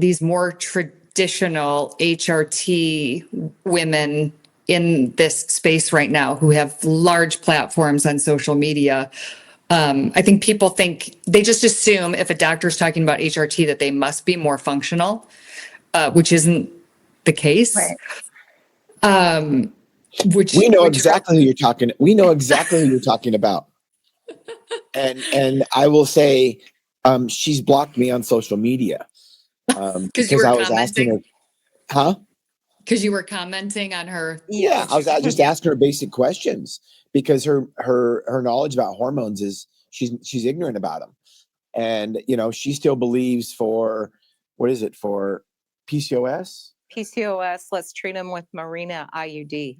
these more traditional HRT women in this space right now who have large platforms on social media. I think people they just assume if a doctor's talking about HRT that they must be more functional, which isn't the case. Right. We know exactly who you're talking. We know exactly who you're talking about. And I will say, she's blocked me on social media because I was asking her, huh? Because you were commenting on her. Yeah, I was just asking her basic questions because her knowledge about hormones is she's ignorant about them, and she still believes for PCOS. PCOS. Let's treat them with Mirena IUD.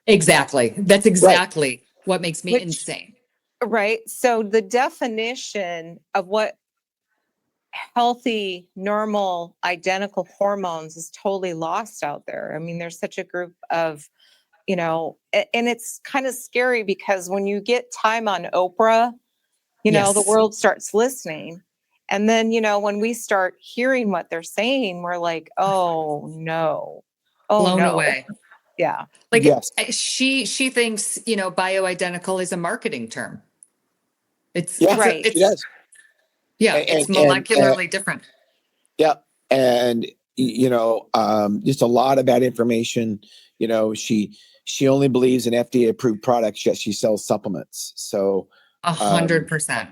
Exactly. That's exactly what makes me insane. Right. So the definition of what healthy, normal, identical hormones is totally lost out there. I mean, there's such a group of, and it's kind of scary because when you get time on Oprah, the world starts listening. And then, when we start hearing what they're saying, we're like, oh no. Oh, blown no. away. Yeah. Like she thinks, bioidentical is a marketing term. It's right. She does. Yeah, it's molecularly different. Yeah. And, just a lot of bad information. She only believes in FDA approved products, yet she sells supplements. So 100%.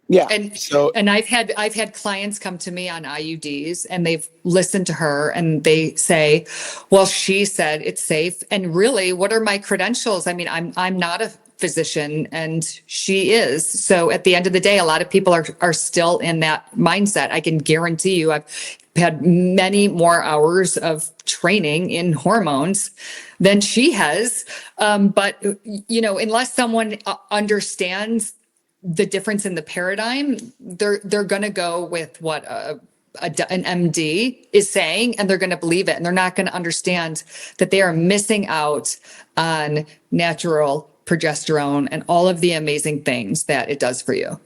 Yeah. And I've had clients come to me on IUDs and they've listened to her and they say, well, she said it's safe. And really, what are my credentials? I mean, I'm not a physician and she is. So at the end of the day, a lot of people are still in that mindset. I can guarantee you I've had many more hours of training in hormones than she has. But unless someone understands the difference in the paradigm, they're going to go with what an MD is saying, and they're going to believe it. And they're not going to understand that they are missing out on natural progesterone and all of the amazing things that it does for you.